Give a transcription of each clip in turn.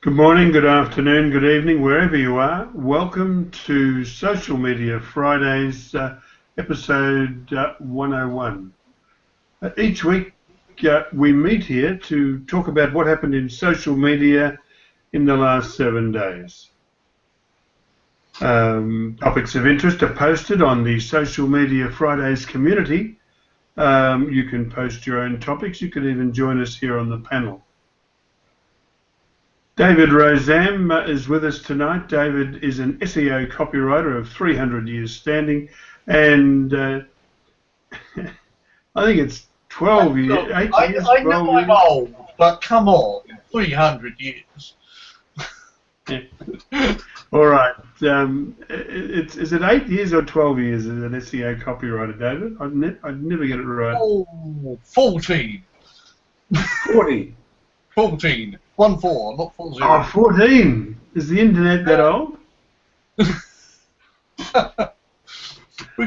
Good morning, good afternoon, good evening, wherever you are. Welcome to Social Media Fridays, episode 101. Each week we meet here to talk about what happened in social media in the last 7 days. Topics of interest are posted on the Social Media Fridays community. You can post your own topics. You can even join us here on the panel. David Rozam is with us tonight. David is an SEO copywriter of 300 years standing, and I think it's 12 years, Look, 8 I, years, I know 12 I'm years. old, but come on, 300 years. Yeah. All right. Is it 8 years or 12 years as an SEO copywriter, David? I'd never get it right. Oh, 14. 40. 14. 1-4, not 40. Oh, 14. Is the internet that old? We're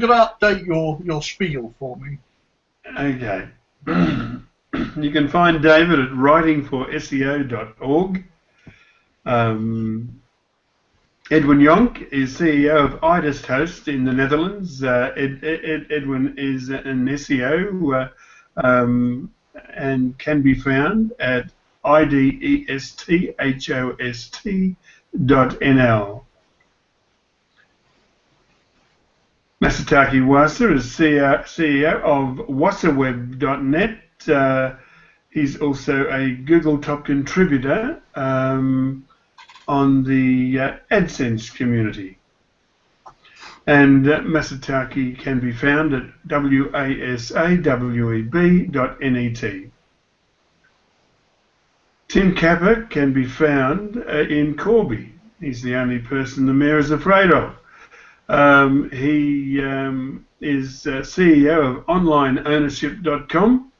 going to update your spiel for me. Okay. You can find David at writingforseo.org. Edwin Jonk is CEO of Idist Host in the Netherlands. Edwin is an SEO and can be found at idesthost.nl. Masataki Wasa is CEO of wasaweb.net. He's also a Google top contributor on the AdSense community. And Masataki can be found at wasaweb.net. Tim Capper can be found in Corby. He's the only person the mayor is afraid of. He is CEO of onlineownership.com.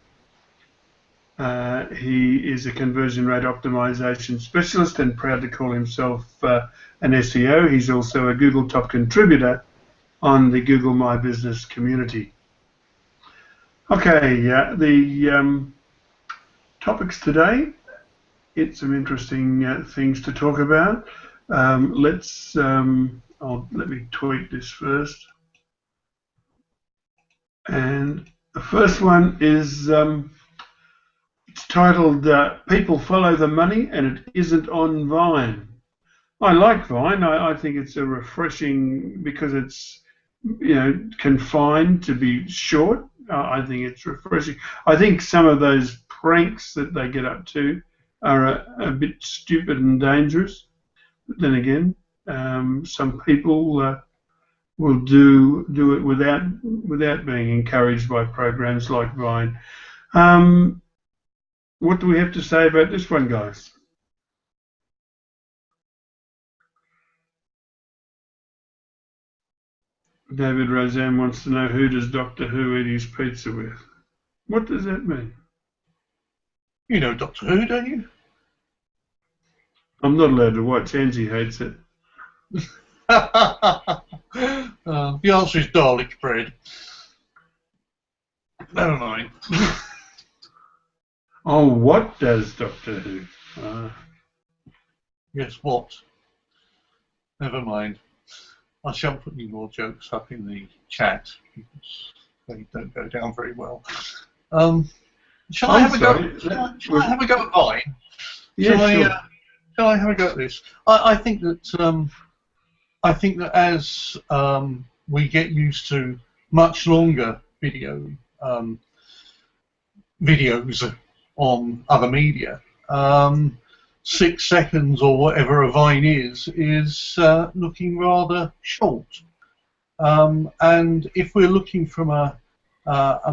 He is a conversion rate optimization specialist and proud to call himself an SEO. He's also a Google top contributor on the Google My Business community. Okay, the topics today, it's some interesting things to talk about. Let me tweak this first. And the first one is it's titled People Follow the Money and It Isn't on Vine. I like Vine. I think it's a refreshing because it's confined to be short. I think it's refreshing. I think some of those pranks that they get up to are a bit stupid and dangerous. But then again, some people will do it without being encouraged by programs like Vine. What do we have to say about this one, guys? David Rozan wants to know, who does Doctor Who eat his pizza with? What does that mean? You know Doctor Who, don't you? I'm not allowed to watch. Angie hates it. The answer is garlic bread. Never mind. Oh, what does Doctor Who? Yes, what? Never mind. I shan't put any more jokes up in the chat because they don't go down very well. Shall I have a go? Shall I have a go at Vine? Yeah, sure. Shall I have a go at this? I think that as we get used to much longer videos on other media, 6 seconds or whatever a Vine is looking rather short. And if we're looking from a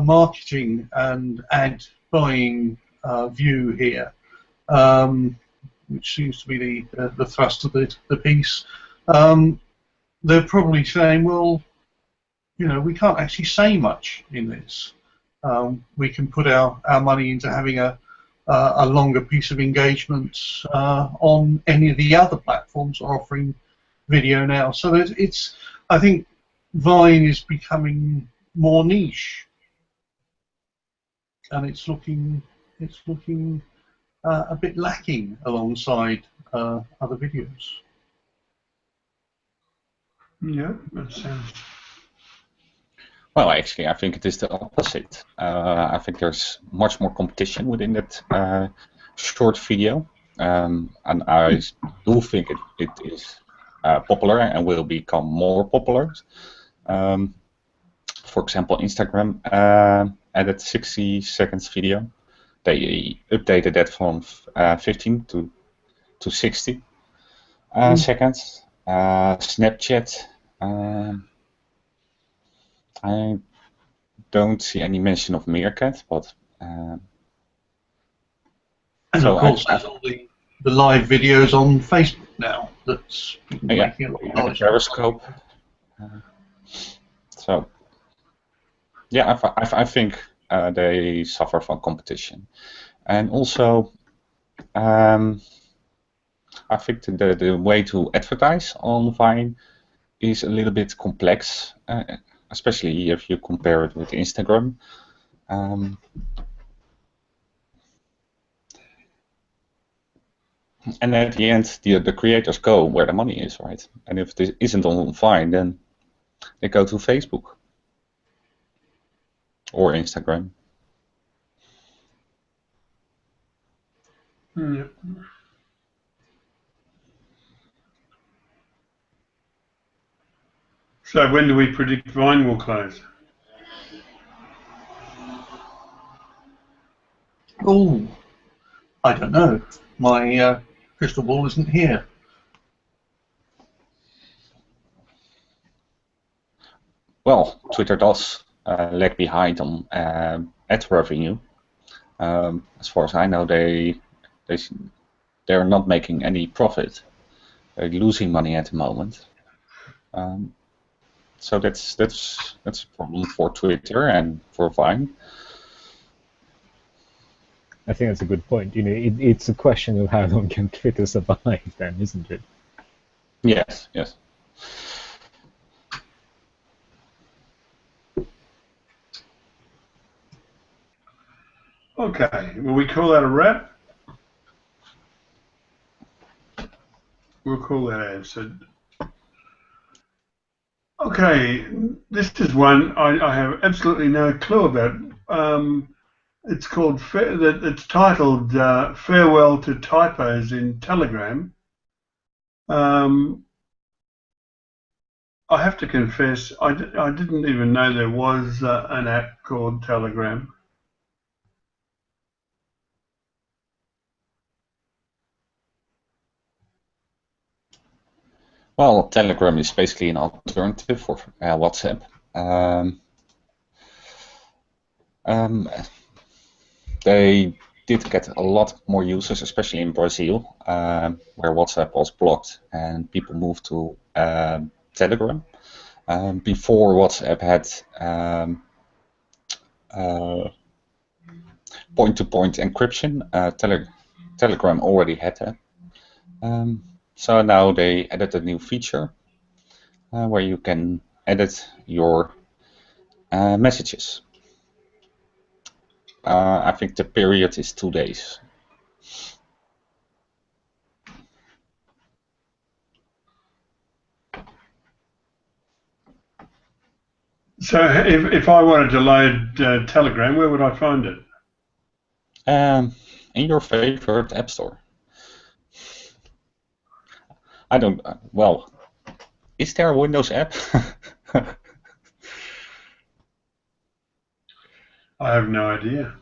marketing and ad buying view here, which seems to be the thrust of the piece, they're probably saying, well, we can't actually say much in this. We can put our money into having a longer piece of engagement on any of the other platforms offering video now. So I think Vine is becoming more niche, and it's looking a bit lacking alongside other videos. Yeah, that sounds. Well, actually, I think it is the opposite. I think there's much more competition within that short video, and I do think it is popular and will become more popular. For example, Instagram added 60 seconds video. They updated that from 15 to 60 seconds. Snapchat. I don't see any mention of Meerkat, but And so of course, there's all the live videos on Facebook now. That's yeah, making a lot of and noise. Periscope. So yeah, I think they suffer from competition, and also I think the way to advertise on Vine is a little bit complex, especially if you compare it with Instagram. And at the end, the creators go where the money is, right? And if this isn't on Vine, then they go to Facebook or Instagram. Yeah. So when do we predict Vine will close? Oh, I don't know. My crystal ball isn't here. Well, Twitter does lag behind on ad revenue. As far as I know, they're not making any profit. They're losing money at the moment. So that's a problem for Twitter and for Vine. I think that's a good point. You know, it's a question of how long can Twitter survive, then, isn't it? Yes, yes. Okay, will we call that a wrap? We'll call that answered. Okay, this is one I have absolutely no clue about. It's called. It's titled "Farewell to Typos in Telegram." I have to confess, I didn't even know there was an app called Telegram. Well, Telegram is basically an alternative for WhatsApp. They did get a lot more users, especially in Brazil, where WhatsApp was blocked and people moved to Telegram. Before WhatsApp had point-to-point encryption, Telegram already had that. So now they added a new feature where you can edit your messages. I think the period is 2 days. So if I wanted to load Telegram, where would I find it? In your favorite app store. I don't. Well, is there a Windows app? I have no idea.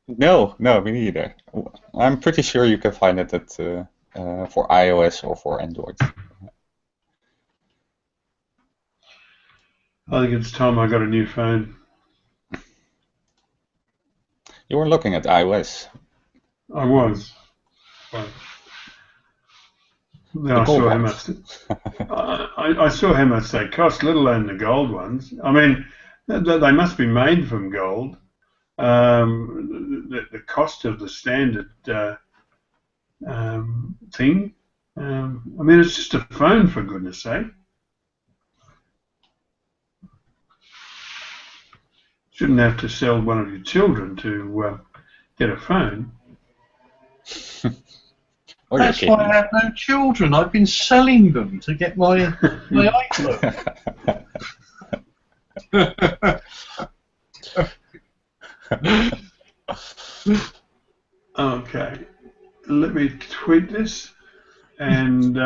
No, me neither. I'm pretty sure you can find it at, for iOS or for Android. I think it's time I got a new phone. You were looking at iOS. I was. Then I saw how much. I saw how much they cost, let alone the gold ones. I mean, they must be made from gold. The cost of the standard thing. I mean, it's just a phone, for goodness sake. Shouldn't have to sell one of your children to get a phone. Or your That's why I kidneys. have no children. I've been selling them to get my iPhone. Okay, let me tweet this, and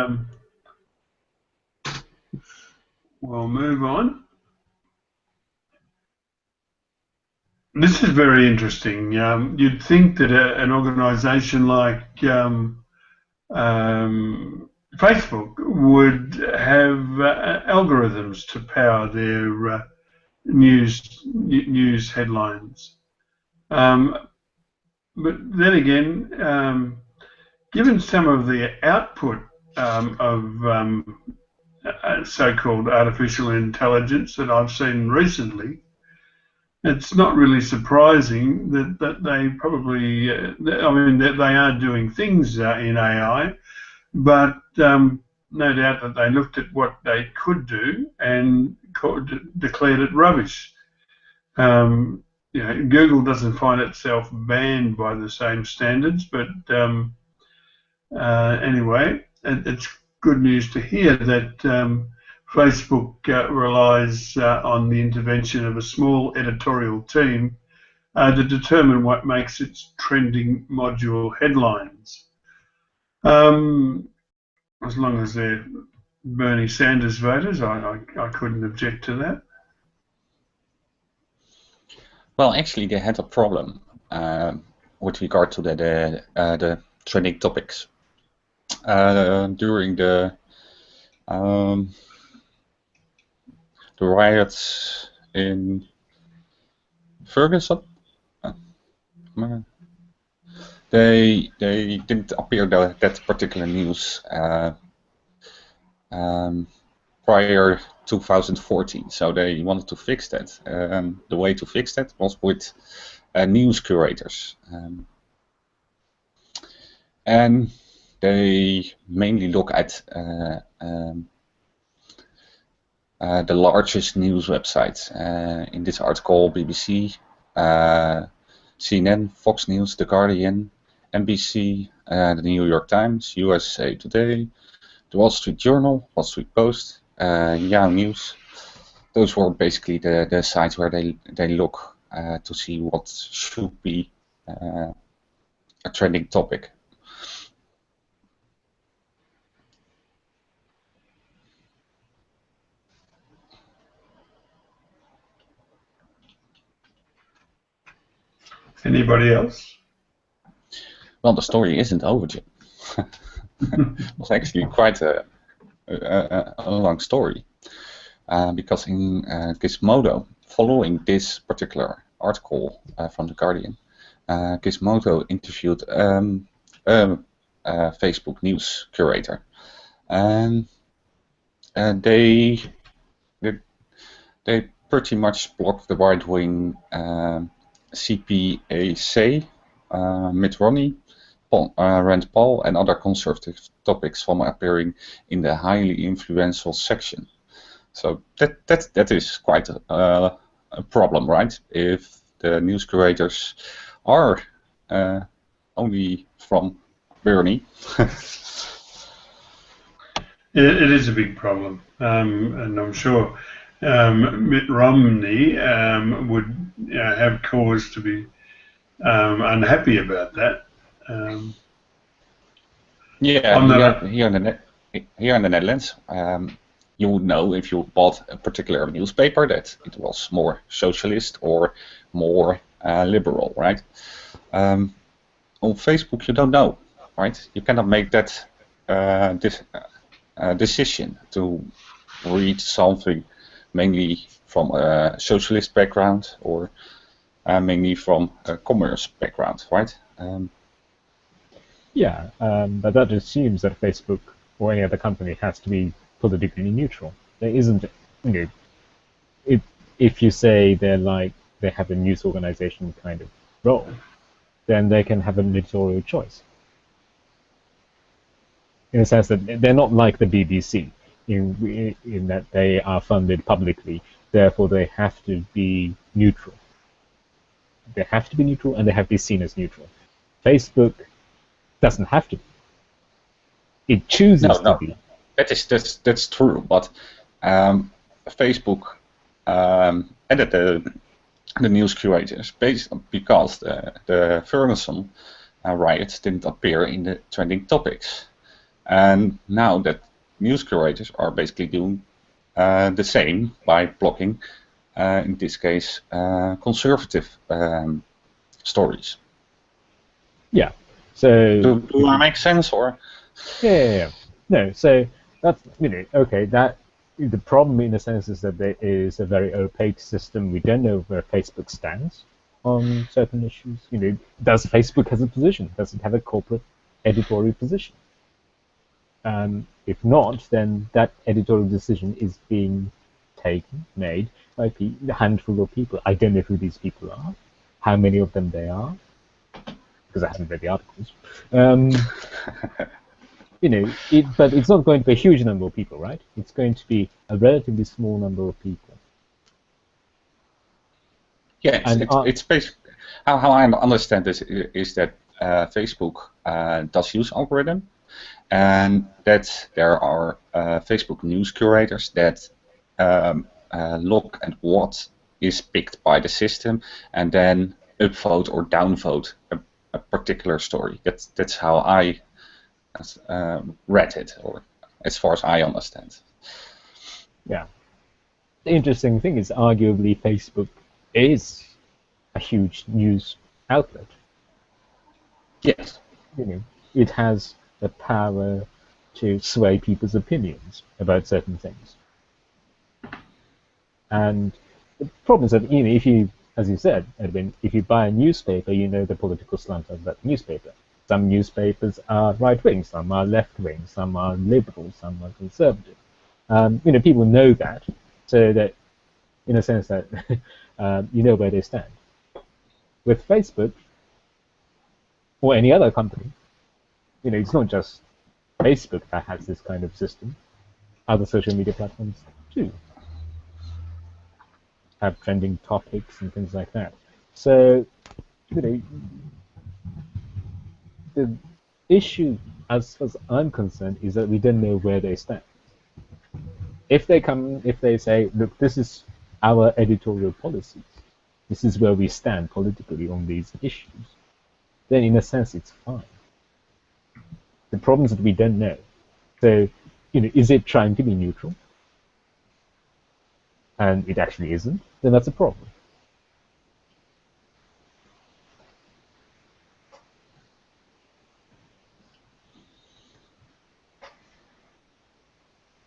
we'll move on. This is very interesting. You'd think that an organisation like Facebook would have algorithms to power their news headlines. But then again, given some of the output of so-called artificial intelligence that I've seen recently, it's not really surprising that they probably, that they are doing things in AI, but no doubt that they looked at what they could do and declared it rubbish. Google doesn't find itself banned by the same standards, but anyway, it's good news to hear that Facebook relies on the intervention of a small editorial team to determine what makes its trending module headlines. As long as they're Bernie Sanders voters, I couldn't object to that. Well, actually, they had a problem with regard to the trending topics during the riots in Ferguson. They didn't appear that particular news prior 2014, so they wanted to fix that. The way to fix that was with news curators, and they mainly look at the largest news websites. In this article, BBC, CNN, Fox News, The Guardian, NBC, the New York Times, USA Today, the Wall Street Journal, Wall Street Post, Yahoo News. Those were basically the sites where they look to see what should be a trending topic. Anybody else? Well, the story isn't over, Jim. It was actually quite a long story, because in Gizmodo, following this particular article from The Guardian, Gizmodo interviewed a Facebook news curator, and they pretty much blocked the right-wing CPAC, Mitt Romney, Rand Paul, and other conservative topics from appearing in the highly influential section. So that is quite a problem, right? If the news curators are only from Bernie. It is a big problem, and I'm sure Mitt Romney would have cause to be unhappy about that. Yeah, here in the Netherlands, you would know if you bought a particular newspaper that it was more socialist or more liberal, right? On Facebook, you don't know, right? You cannot make that decision to read something mainly from a socialist background or mainly from a commerce background, right? But that assumes that Facebook or any other company has to be politically neutral. There isn't, if you say they have a news organization kind of role, then they can have an editorial choice. In the sense that they're not like the BBC, in that they are funded publicly, therefore they have to be neutral. They have to be neutral, and they have to be seen as neutral. Facebook doesn't have to. It chooses to No, be. that's true. But Facebook added the news curators because the Ferguson riots didn't appear in the trending topics, and now that news curators are basically doing the same by blocking, in this case, conservative stories. Yeah. So Do I make sense, or? yeah. No, so that's okay. That the problem in a sense is that there is a very opaque system. We don't know where Facebook stands on certain issues. Does Facebook have a position? Does it have a corporate editorial position? If not, then that editorial decision is being made by a handful of people. I don't know who these people are, how many of them they are, because I haven't read the articles. But it's not going to be a huge number of people, right? It's going to be a relatively small number of people. Yeah, it's basically how I understand this is that Facebook does use algorithm, and that there are Facebook news curators that look at what is picked by the system and then upvote or downvote a particular story. That's how I read it, or as far as I understand. Yeah. The interesting thing is, arguably, Facebook is a huge news outlet. Yes. It has the power to sway people's opinions about certain things. And the problem is that, if you, as you said, Edwin, if you buy a newspaper, you know the political slant of that newspaper. Some newspapers are right-wing, some are left-wing, some are liberal, some are conservative. People know that, so that, in a sense, that you know where they stand. With Facebook, or any other company, it's not just Facebook that has this kind of system. Other social media platforms too have trending topics and things like that. So, the issue, as far as I'm concerned, is that we don't know where they stand. If they say, look, this is our editorial policies, this is where we stand politically on these issues, then in a sense it's fine. The problem is that we don't know. So, is it trying to be neutral? And it actually isn't, then that's a problem.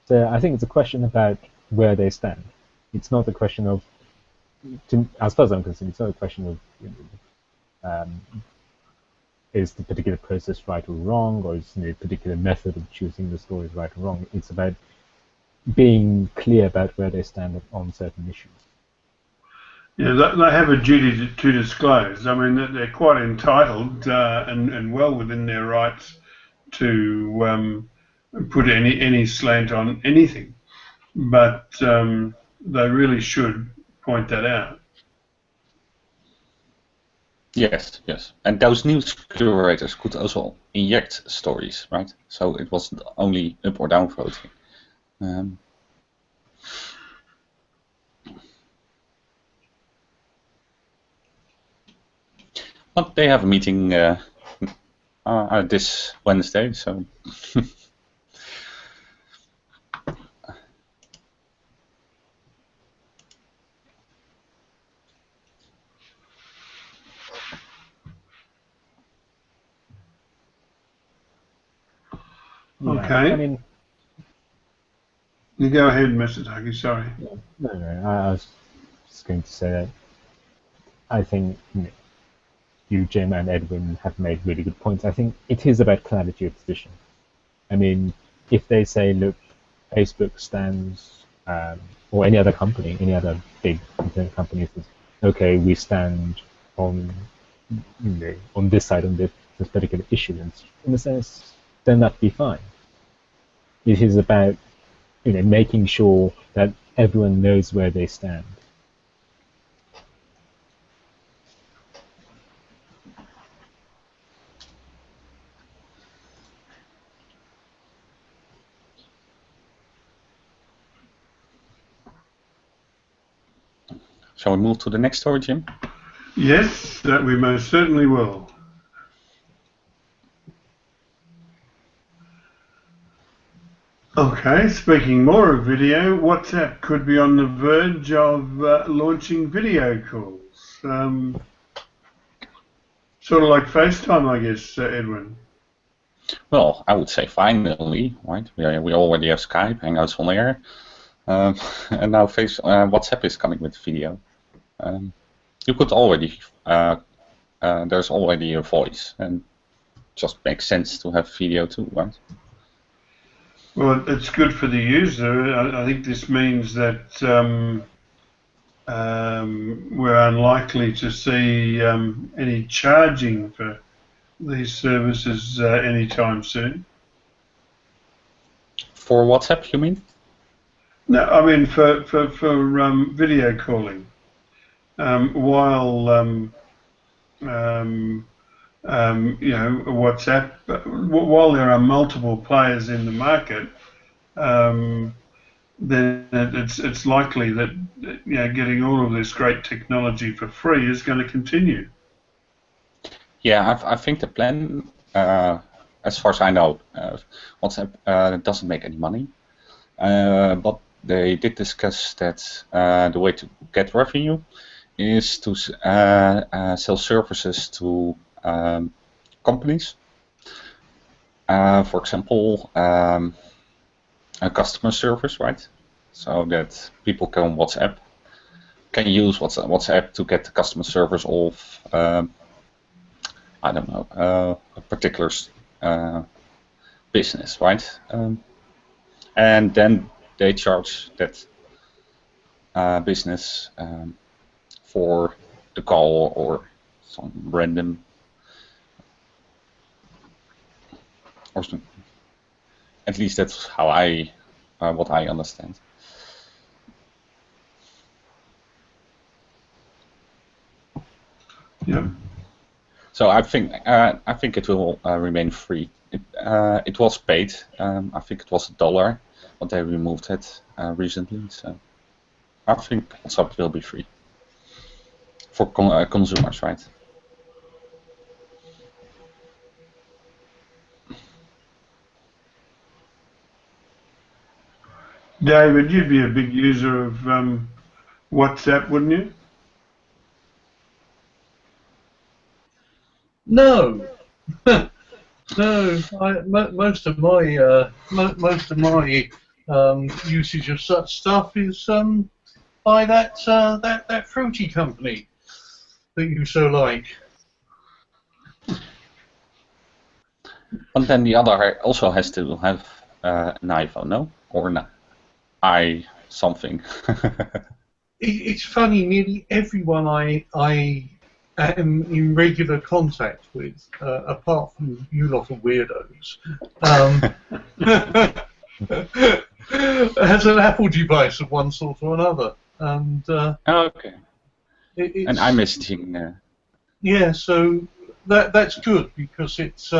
So I think it's a question about where they stand. It's not a question of, as far as I'm concerned, it's not a question of is the particular process right or wrong, or is the particular method of choosing the story right or wrong. It's about being clear about where they stand on certain issues. Yeah, they have a duty to disclose. I mean, they're quite entitled and well within their rights to put any slant on anything, but they really should point that out. Yes, and those news curators could also inject stories, right? So it wasn't only up or down voting. But they have a meeting this Wednesday, so. Yeah, Okay. I mean, you go ahead, Mr. Taki. Sorry. No, I was just going to say that I think you, Jim, and Edwin have made really good points. I think it is about clarity of position. I mean, if they say, look, Facebook stands, or any other company, any other big internet company says, okay, we stand on on this side, on this particular issue, and in a sense, then that'd be fine. It is about making sure that everyone knows where they stand. Shall we move to the next story, Jim? Yes, that we most certainly will. Okay, speaking more of video, WhatsApp could be on the verge of launching video calls. Sort of like FaceTime, I guess, Edwin. Well, I would say finally, right? We already have Skype, Hangouts on air, and now WhatsApp is coming with video. You could already, there's already a voice, and just makes sense to have video too, right? Well, it's good for the user. I think this means that we're unlikely to see any charging for these services anytime soon. For WhatsApp, you mean? No, I mean for video calling. While you know, WhatsApp, while there are multiple players in the market, then it's likely that, you know, getting all of this great technology for free is going to continue. Yeah, I think the plan, as far as I know, WhatsApp doesn't make any money, but they did discuss that the way to get revenue is to sell services to companies. For example, a customer service, right? So that people can use WhatsApp to get the customer service of I don't know, a particular business, right? And then they charge that business for the call or some random, or some, at least that's how what I understand. Yeah. So I think it will remain free. It was paid. I think it was $1, but they removed it recently. So I think WhatsApp will be free for consumers, right? David, you'd be a big user of WhatsApp, wouldn't you? No, no. Most of my usage of such stuff is by that fruity company that you so like. But then the other also has to have an iPhone, no? Or an something. It's funny. Nearly everyone I am in regular contact with, apart from you lot of weirdos, has an Apple device of one sort or another, and okay. And iMessaging. Yeah, so that's good because it's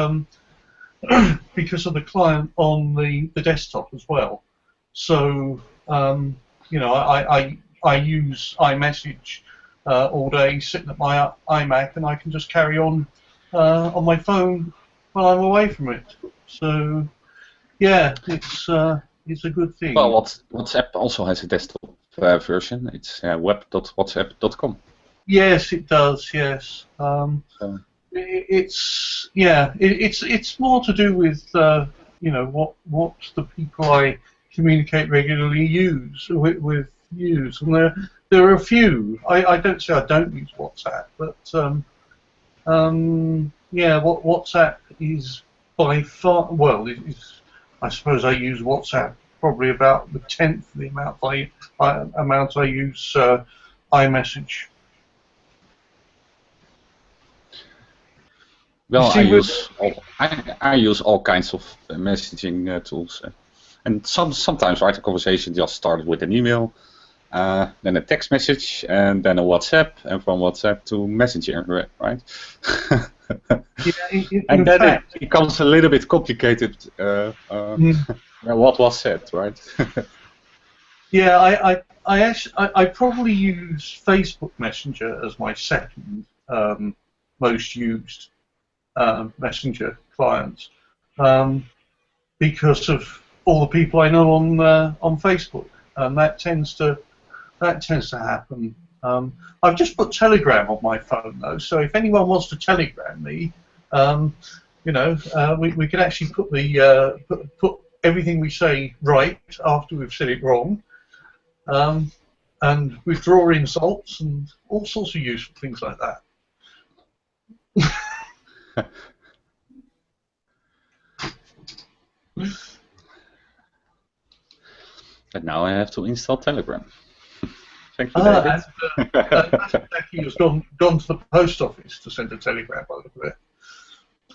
because of the client on the desktop as well. So you know, I use iMessage all day, sitting at my iMac, and I can just carry on my phone while I'm away from it. So yeah, it's a good thing. Well, WhatsApp also has a desktop version. It's web.whatsapp.com. Yes, it does. Yes. It's more to do with you know, what the people I communicate regularly use with use, and there are a few. I don't say I don't use WhatsApp, but yeah, WhatsApp is by far, well, I suppose I use WhatsApp probably about the 10th of the amount I use iMessage. Well, I use all kinds of messaging tools, and sometimes a conversation just started with an email, then a text message, and then a WhatsApp, and from WhatsApp to Messenger, right? And then it becomes a little bit complicated. What was said, right? Yeah, I probably use Facebook Messenger as my second most used messenger client because of all the people I know on Facebook, and that tends to happen. I've just put Telegram on my phone though, so if anyone wants to telegram me, you know, we can actually put the put everything we say right after we've said it wrong, and withdraw insults and all sorts of useful things like that. But now I have to install Telegram. Thank you, David. Jackie has gone to the post office to send a telegram by the look of it.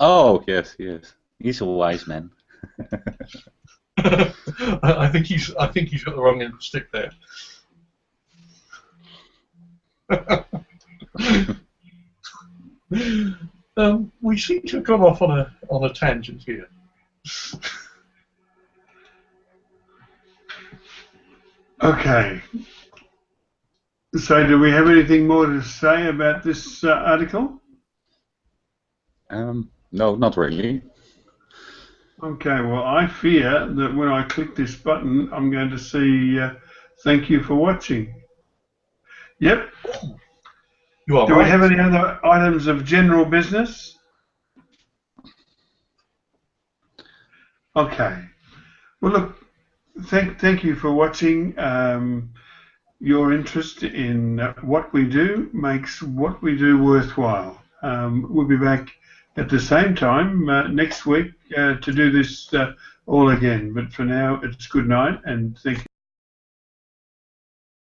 Oh, yes. He's a wise man. I think he's got the wrong end of the stick there. We seem to have gone off on a tangent here. Okay. So, do we have anything more to say about this article? No, not really. Okay, well, I fear that when I click this button, I'm going to see thank you for watching. Yep. You are Do right. we have any other items of general business? Okay. Well, look, thank you for watching. Your interest in what we do makes what we do worthwhile. We'll be back at the same time next week to do this all again. But for now, it's good night and thank you.